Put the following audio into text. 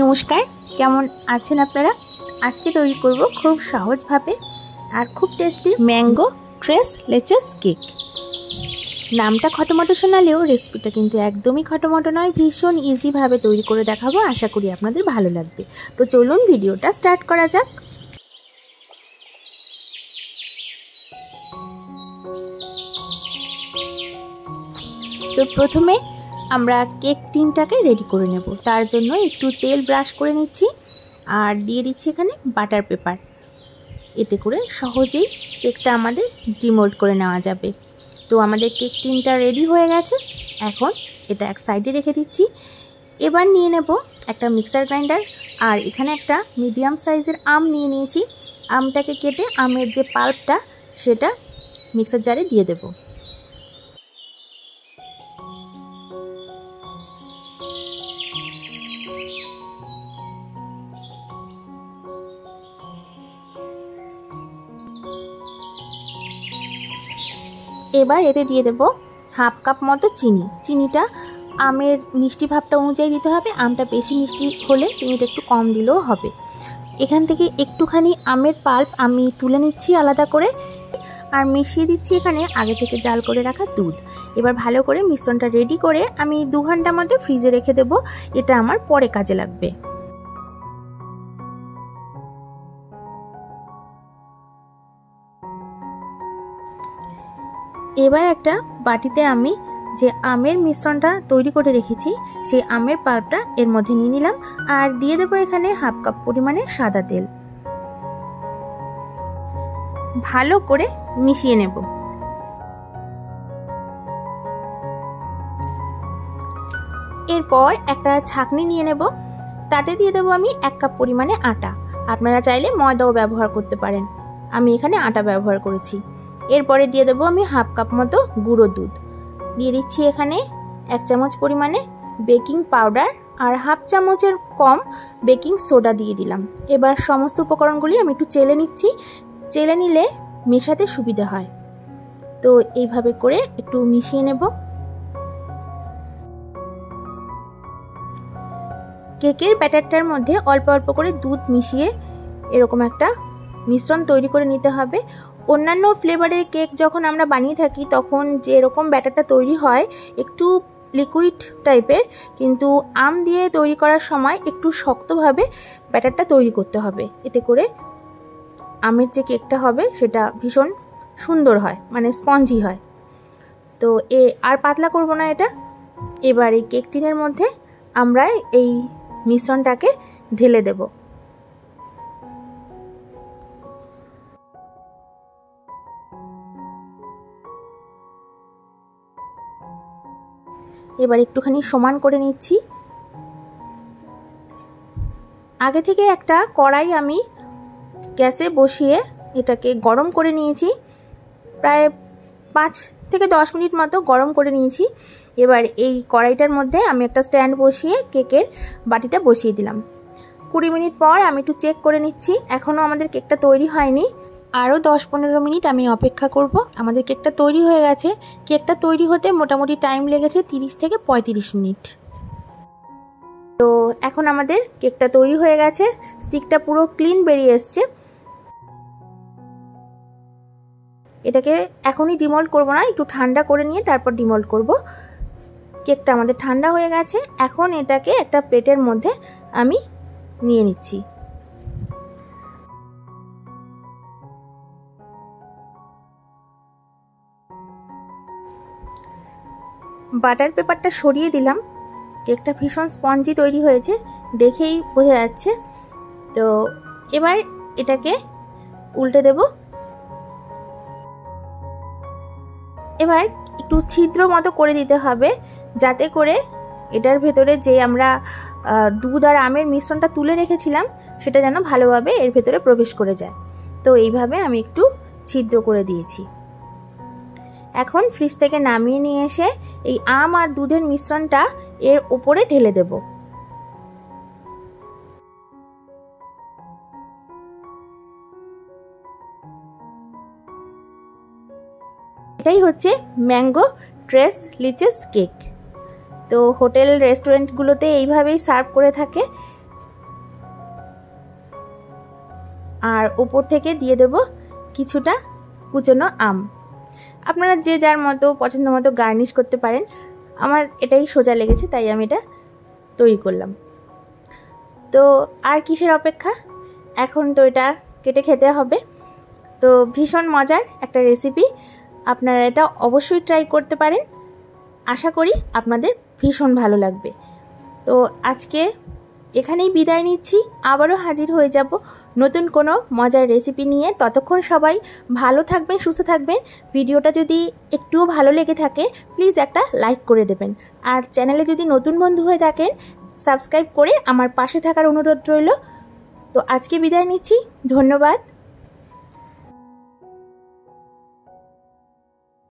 নমস্কার, কেমন আছেন আপনারা? আজকে তৈরি করব খুব সহজভাবে আর খুব tasty mango tres leches cake. নামটা খটোমটো শোনালেও রেসিপিটা কিন্তু একদমই খটোমটো নয়, ভীষণ ইজিভাবে তৈরি করে দেখাবো। আশা করি আপনাদের ভালো লাগবে। তো চলুন ভিডিওটা স্টার্ট করা যাক। তো প্রথমে আমরা কেক টিনটাকে রেডি করে নেব। তার জন্য একটু তেল ব্রাশ করে নিচ্ছি আর দিয়ে দিচ্ছি এখানে বাটার পেপার। এতে করে সহজেই কেকটা আমাদের ডিমোল্ড করে নেওয়া যাবে। তো আমাদের কেক টিনটা রেডি হয়ে গেছে। এখন এটা এক সাইডে রেখে দিচ্ছি। এবার নিয়ে নেব একটা মিক্সার গ্রাইন্ডার, আর এখানে একটা মিডিয়াম সাইজের আম নিয়ে নিয়েছি। আমটাকে কেটে আমের যে পাল্পটা সেটা মিক্সার জারে দিয়ে দেব। এবার এতে দিয়ে দেব হাফ কাপ মতো চিনি। চিনিটা আমের মিষ্টি ভাবটা অনুযায়ী দিতে হবে। আমটা বেশি মিষ্টি হলে চিনিটা একটু কম দিলেও হবে। এখান থেকে একটুখানি আমের পাল্প আমি তুলে নিচ্ছি আলাদা করে, আর মিশিয়ে দিচ্ছি এখানে আগে থেকে জাল করে রাখা দুধ। এবার ভালো করে মিশ্রণটা রেডি করে আমি 2 ঘন্টা মতো ফ্রিজে রেখে দেব। এটা আমার পরে কাজে লাগবে। এবার একটা বাটিতে আমি যে আমের মিশ্রণটা তৈরি করে রেখেছি সেই আমের পাল্পটা এর মধ্যে নিয়ে নিলাম, আর দিয়ে দেবো এখানে হাফ কাপ পরিমাণে সাদা তেল। ভালো করে মিশিয়ে নেব। এরপর একটা ছাঁকনি নিয়ে নেব, তাতে দিয়ে দেবো আমি 1 কাপ পরিমাণে আটা। আপনারা চাইলে ময়দাও ব্যবহার করতে পারেন, আমি এখানে আটা ব্যবহার করেছি। এরপরে দিয়ে দেবো আমি হাফ কাপ মতো গুঁড়ো দুধ। দিয়ে দিচ্ছি এখানে 1 চামচ পরিমাণে বেকিং পাউডার, আর হাফ চামচের কম বেকিং সোডা দিয়ে দিলাম। এবার সমস্ত উপকরণগুলি আমি একটু চেলে নিচ্ছি। চেলে নিলে মেশাতে সুবিধা হয়। তো এইভাবে করে একটু মিশিয়ে নেব। কেকের ব্যাটারটার মধ্যে অল্প অল্প করে দুধ মিশিয়ে এরকম একটা মিশ্রণ তৈরি করে নিতে হবে। অন্যান্য ফ্লেভারের কেক যখন আমরা বানিয়ে থাকি তখন যে এরকম ব্যাটারটা তৈরি হয় একটু লিকুইড টাইপের, কিন্তু আম দিয়ে তৈরি করার সময় একটু শক্তভাবে ব্যাটারটা তৈরি করতে হবে। এতে করে আমের যে কেকটা হবে সেটা ভীষণ সুন্দর হয়, মানে স্পঞ্জি হয়। তো আর পাতলা করব না এটা। এবার এই কেক টিনের মধ্যে আমরা এই মিশ্রণটাকে ঢেলে দেব। এবার একটুখানি সমান করে নিচ্ছি। আগে থেকে একটা কড়াই আমি গ্যাসে বসিয়ে এটাকে গরম করে নিয়েছি। প্রায় 5 থেকে 10 মিনিট মতো গরম করে নিয়েছি। এবার এই কড়াইটার মধ্যে আমি একটা স্ট্যান্ড বসিয়ে কেকের বাটিটা বসিয়ে দিলাম। 20 মিনিট পর আমি একটু চেক করে নিচ্ছি, এখনও আমাদের কেকটা তৈরি হয়নি। আরও 10-15 মিনিট আমি অপেক্ষা করব। আমাদের কেকটা তৈরি হয়ে গেছে। কেকটা তৈরি হতে মোটামুটি টাইম লেগেছে 30 থেকে 35 মিনিট। তো এখন আমাদের কেকটা তৈরি হয়ে গেছে। স্টিকটা পুরো ক্লিন বেরিয়ে এসছে। এটাকে এখনই ডিমোল্ড করব না, একটু ঠান্ডা করে নিয়ে তারপর ডিমোল্ড করব। কেকটা আমাদের ঠান্ডা হয়ে গেছে। এখন এটাকে একটা প্লেটের মধ্যে আমি নিয়ে নিচ্ছি। বাটার পেপারটা সরিয়ে দিলাম। কেকটা ভীষণ স্পঞ্জি তৈরি হয়েছে, দেখেই বোঝা যাচ্ছে। তো এবার এটাকে উল্টে দেব। এবার একটু ছিদ্র মতো করে দিতে হবে, যাতে করে এটার ভেতরে যে আমরা দুধ আর আমের মিশ্রণটা তুলে রেখেছিলাম সেটা যেন ভালোভাবে এর ভেতরে প্রবেশ করে যায়। তো এইভাবে আমি একটু ছিদ্র করে দিয়েছি। এখন ফ্রিজ থেকে নামিয়ে নিয়ে এসে এই আম আর দুধের মিশ্রণটা এর উপরে ঢেলে দেব। এটাই হচ্ছে ম্যাঙ্গো ট্রেস লিচেস কেক। তো হোটেল রেস্টুরেন্টগুলোতে এইভাবেই সার্ভ করে থাকে। আর ওপর থেকে দিয়ে দেব কিছুটা কুচনো আম। আপনারা যে যার মতো পছন্দ মতো গার্নিশ করতে পারেন। আমার এটাই সোজা লেগেছে, তাই আমি এটা তৈরি করলাম। তো আর কিসের অপেক্ষা, এখন তো এটা কেটে খেতে হবে। তো ভীষণ মজার একটা রেসিপি, আপনারা এটা অবশ্যই ট্রাই করতে পারেন। আশা করি আপনাদের ভীষণ ভালো লাগবে। তো আজকে এখানেই বিদায় নিচ্ছি, আবারও হাজির হয়ে যাব নতুন কোনো মজার রেসিপি নিয়ে। ততক্ষণ সবাই ভালো থাকবেন, সুস্থ থাকবেন। ভিডিওটা যদি একটুও ভালো লেগে থাকে প্লিজ একটা লাইক করে দেবেন। আর চ্যানেলে যদি নতুন বন্ধু হয়ে থাকেন সাবস্ক্রাইব করে আমার পাশে থাকার অনুরোধ রইল। তো আজকে বিদায় নিচ্ছি, ধন্যবাদ।